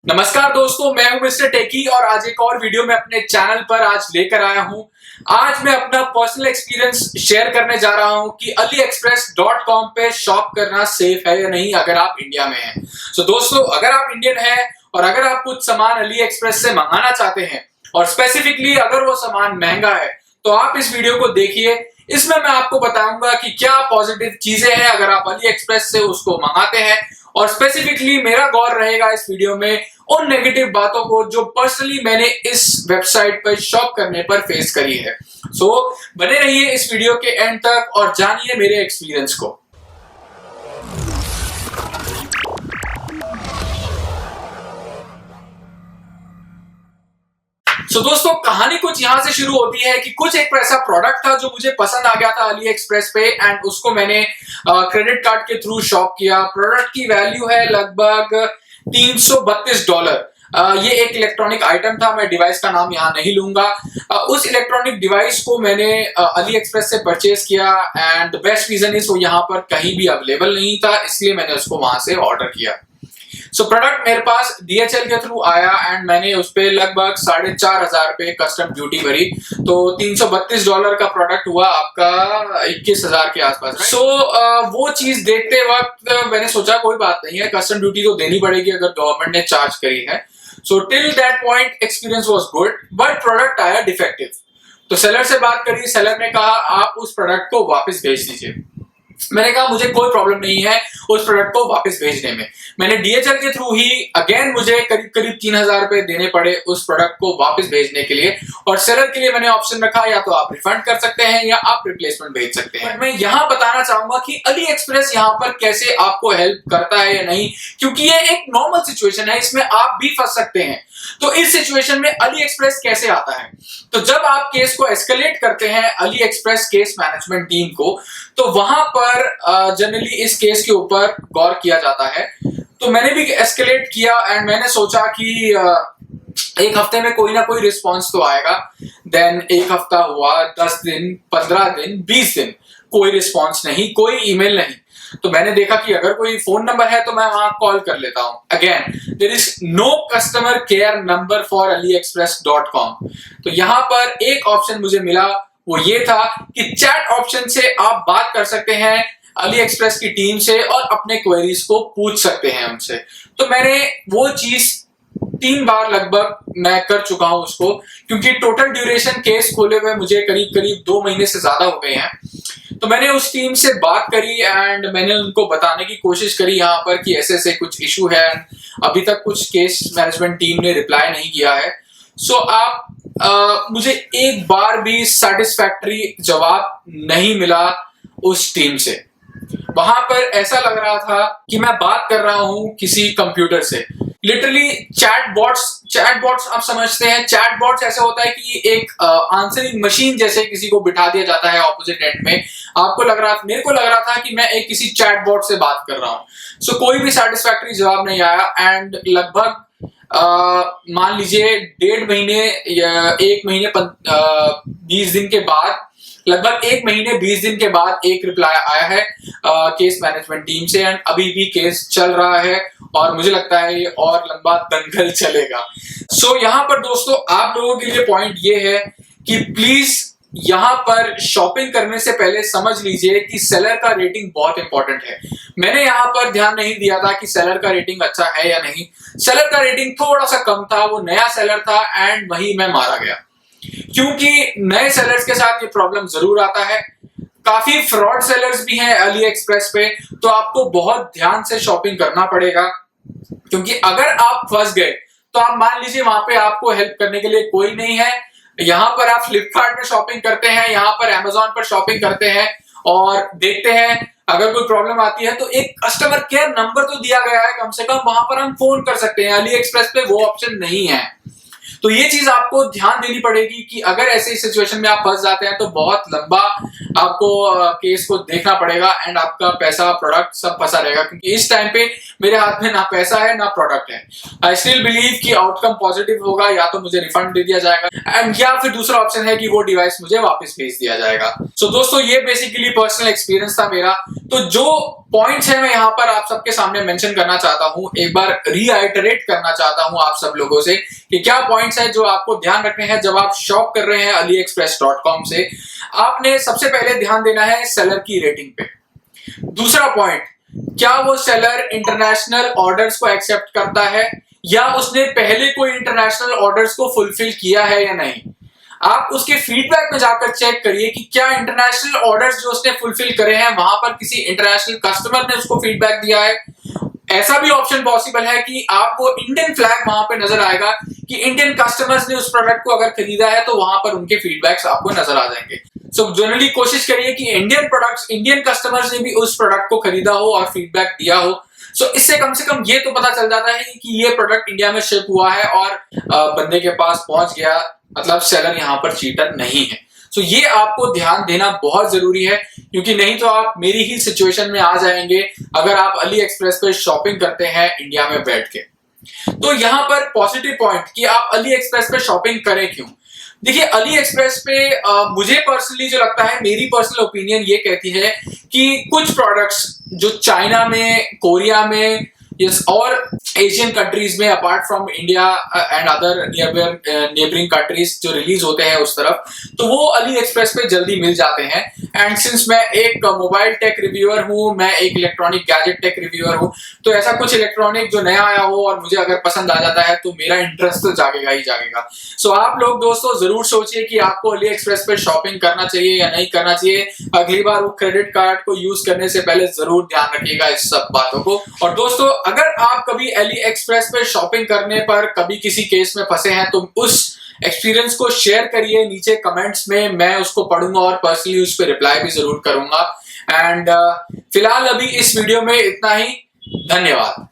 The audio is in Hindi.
नमस्कार दोस्तों, मैं हूं मिस्टर टेकी और आज एक और वीडियो में अपने चैनल पर आज लेकर आया हूं। आज मैं अपना पर्सनल एक्सपीरियंस शेयर करने जा रहा हूं कि AliExpress.com पे शॉप करना सेफ है या नहीं अगर आप इंडिया में हैं। दोस्तों, अगर आप इंडियन हैं और अगर आप कुछ सामान AliExpress से मंगाना चाहते हैं और स्पेसिफिकली अगर वो सामान महंगा है तो आप इस वीडियो को देखिए। इसमें मैं आपको बताऊंगा कि क्या पॉजिटिव चीजें हैं अगर आप AliExpress से उसको मंगाते हैं, और स्पेसिफिकली मेरा गौर रहेगा इस वीडियो में उन नेगेटिव बातों को जो पर्सनली मैंने इस वेबसाइट पर शॉप करने पर फेस करी है। बने रहिए इस वीडियो के एंड तक और जानिए मेरे एक्सपीरियंस को। दोस्तों, कहानी कुछ यहां से शुरू होती है कि कुछ एक ऐसा प्रोडक्ट था जो मुझे पसंद आ गया था AliExpress पे एंड उसको मैंने क्रेडिट कार्ड के थ्रू शॉप किया। प्रोडक्ट की वैल्यू है लगभग $332। ये एक इलेक्ट्रॉनिक आइटम था, मैं डिवाइस का नाम यहाँ नहीं लूंगा। उस इलेक्ट्रॉनिक डिवाइस को मैंने AliExpress से परचेज किया and the best reason is वो यहाँ पर कहीं भी अवेलेबल नहीं था, इसलिए मैंने उसको वहां से ऑर्डर किया। प्रोडक्ट मेरे पास DHL के थ्रू आया एंड मैंने उस पे लगभग 4,500 रुपए कस्टम ड्यूटी भरी, तो $332 का प्रोडक्ट हुआ आपका 21,000 के आसपास। वो चीज देखते वक्त मैंने सोचा कोई बात नहीं है, कस्टम ड्यूटी तो देनी पड़ेगी अगर गवर्नमेंट ने चार्ज करी है। Till that point experience was good, but product आया डिफेक्टिव। तो सेलर से बात करी, सेलर ने कहा आप उस प्रोडक्ट को वापस भेज दीजिए। मैंने कहा मुझे कोई प्रॉब्लम नहीं है उस प्रोडक्ट को वापस भेजने में। मैंने DHL के थ्रू ही अगेन मुझे करीब 3,000 रुपए देने पड़े उस प्रोडक्ट को वापस भेजने के लिए, और सेलर के लिए मैंने ऑप्शन रखा या तो आप रिफंड कर सकते हैं या आप रिप्लेसमेंट भेज सकते हैं। मैं यहाँ बताना चाहूंगा कि AliExpress यहाँ पर कैसे आपको हेल्प करता है या नहीं, क्योंकि ये एक नॉर्मल सिचुएशन है, इसमें आप भी फंस सकते हैं। तो इस सिचुएशन में AliExpress कैसे आता है, तो जब आप केस को एस्केलेट करते हैं AliExpress केस मैनेजमेंट टीम को, तो वहां पर जनरली इस केस के ऊपर गौर किया जाता है। तो मैंने भी एस्केलेट किया एंड मैंने सोचा कि एक हफ्ते में कोई ना कोई रिस्पॉन्स तो आएगा। देन एक हफ्ता हुआ, 10 दिन, 15 दिन, 20 दिन, कोई रिस्पॉन्स नहीं, कोई ईमेल नहीं। तो मैंने देखा कि अगर कोई फोन नंबर है तो मैं वहां कॉल कर लेता हूं। Again there is no customer care number for AliExpress.com। तो यहां पर एक ऑप्शन मुझे मिला, वो ये था कि चैट ऑप्शन से आप बात कर सकते हैं AliExpress की टीम से और अपने क्वेरीज को पूछ सकते हैं उनसे। तो मैंने वो चीज 3 बार लगभग मैं कर चुका हूं उसको, क्योंकि टोटल ड्यूरेशन केस खोले हुए मुझे करीब 2 महीने से ज्यादा हो गए हैं। तो मैंने उस टीम से बात करी एंड मैंने उनको बताने की कोशिश करी यहाँ पर कि ऐसे कुछ इशू है। अभी तक कुछ केस मैनेजमेंट टीम ने रिप्लाई नहीं किया है। आप मुझे एक बार भी सेटिस्फैक्टरी जवाब नहीं मिला उस टीम से। वहां पर ऐसा लग रहा था कि मैं बात कर रहा हूं किसी कंप्यूटर से। लिटरली चैटबॉट्स आप समझते हैं, चैटबॉट्स ऐसा होता है कि एक आंसरिंग मशीन जैसे किसी को बिठा दिया जाता है ऑपोजिट एंड में। मेरे को लग रहा था कि मैं एक किसी चैटबॉट से बात कर रहा हूं। कोई भी सेटिस्फैक्टरी जवाब नहीं आया एंड लगभग मान लीजिए 1.5 महीने या 1 महीने 20 दिन के बाद, लगभग 1 महीने 20 दिन के बाद एक रिप्लाई आया है केस मैनेजमेंट टीम से एंड अभी भी केस चल रहा है और मुझे लगता है ये और लंबा दंगल चलेगा। यहाँ पर दोस्तों आप लोगों के लिए पॉइंट ये है कि प्लीज यहाँ पर शॉपिंग करने से पहले समझ लीजिए कि सेलर का रेटिंग बहुत इंपॉर्टेंट है। मैंने यहाँ पर ध्यान नहीं दिया था कि सेलर का रेटिंग अच्छा है या नहीं। सेलर का रेटिंग थोड़ा सा कम था, वो नया सेलर था एंड वही मैं मारा गया, क्योंकि नए सेलर्स के साथ ये प्रॉब्लम जरूर आता है। काफी फ्रॉड सेलर्स भी हैं AliExpress पे, तो आपको बहुत ध्यान से शॉपिंग करना पड़ेगा, क्योंकि अगर आप फंस गए तो आप मान लीजिए वहां पे आपको हेल्प करने के लिए कोई नहीं है। यहाँ पर आप फ्लिपकार्ट में शॉपिंग करते हैं, यहाँ पर Amazon पर शॉपिंग करते हैं और देखते हैं अगर कोई प्रॉब्लम आती है तो एक कस्टमर केयर नंबर तो दिया गया है, कम से कम वहां पर हम फोन कर सकते हैं। AliExpress पे वो ऑप्शन नहीं है। तो ये चीज आपको ध्यान देनी पड़ेगी कि अगर ऐसे सिचुएशन में आप फंस जाते हैं तो बहुत लंबा आपको केस को देखना पड़ेगा एंड आपका पैसा प्रोडक्ट सब फंसा रहेगा, क्योंकि इस टाइम पे मेरे हाथ में ना पैसा है ना प्रोडक्ट है। आई स्टिल बिलीव कि आउटकम पॉजिटिव होगा, या तो मुझे रिफंड दे दिया जाएगा एंड या फिर दूसरा ऑप्शन है कि वो डिवाइस मुझे वापस भेज दिया जाएगा। सो दोस्तों ये बेसिकली पर्सनल एक्सपीरियंस था मेरा। तो जो पॉइंट्स है मैं यहाँ पर आप सबके सामने मेंशन करना चाहता हूँ, एक बार रीआइटरेट करना चाहता हूँ आप सब लोगों से कि क्या पॉइंट्स है जो आपको ध्यान रखने हैं जब आप शॉप कर रहे हैं AliExpress.com से। आपने सबसे पहले ध्यान देना है सेलर की रेटिंग पे। दूसरा पॉइंट, क्या वो सेलर इंटरनेशनल ऑर्डर्स को एक्सेप्ट करता है या उसने पहले कोई इंटरनेशनल ऑर्डर्स को फुलफिल किया है या नहीं। आप उसके फीडबैक में जाकर चेक करिए कि क्या इंटरनेशनल ऑर्डर्स जो उसने फुलफिल करे हैं वहां पर किसी इंटरनेशनल कस्टमर ने उसको फीडबैक दिया है। ऐसा भी ऑप्शन पॉसिबल है कि आपको इंडियन फ्लैग वहां पे नजर आएगा कि इंडियन कस्टमर्स ने उस प्रोडक्ट को अगर खरीदा है तो वहां पर उनके फीडबैक्स आपको नजर आ जाएंगे। सो जनरली कोशिश करिए कि इंडियन प्रोडक्ट्स, इंडियन कस्टमर्स ने भी उस प्रोडक्ट को खरीदा हो और फीडबैक दिया हो। सो इससे कम से कम ये तो पता चल जाता है कि ये प्रोडक्ट इंडिया में शिप हुआ है और बंदे के पास पहुंच गया, मतलब सेलर यहाँ पर चीटर नहीं है। सो ये आपको ध्यान देना बहुत जरूरी है, क्योंकि नहीं तो आप मेरी ही सिचुएशन में आ जाएंगे अगर आप AliExpress पे शॉपिंग करते हैं इंडिया में बैठ के। तो यहाँ पर पॉजिटिव पॉइंट कि आप AliExpress पे शॉपिंग करें क्यों। देखिए AliExpress पे मुझे पर्सनली जो लगता है, मेरी पर्सनल ओपिनियन ये कहती है कि कुछ प्रोडक्ट्स जो चाइना में, कोरिया में और एशियन कंट्रीज में apart from India and other neighbouring countries जो रिलीज होते हैं उस तरफ, तो वो AliExpress पे जल्दी मिल जाते हैं। एंड सिंस मैं एक मोबाइल टेक रिव्यूअर हूँ, मैं एक इलेक्ट्रॉनिक गैजेट टेक रिव्यूअर हूँ, तो ऐसा कुछ इलेक्ट्रॉनिक जो नया आया हो और मुझे अगर पसंद आ जाता है तो मेरा इंटरेस्ट तो जागेगा ही जागेगा। सो आप लोग दोस्तों जरूर सोचिए कि आपको AliExpress पे शॉपिंग करना चाहिए या नहीं करना चाहिए। अगली बार वो क्रेडिट कार्ड को यूज करने से पहले जरूर ध्यान रखिएगा इस सब बातों को। और दोस्तों अगर आप कभी AliExpress पे शॉपिंग करने पर कभी किसी केस में फंसे हैं तो उस एक्सपीरियंस को शेयर करिए नीचे कमेंट्स में, मैं उसको पढ़ूंगा और पर्सनली उस पर रिप्लाई भी जरूर करूंगा। एंड फिलहाल अभी इस वीडियो में इतना ही। धन्यवाद।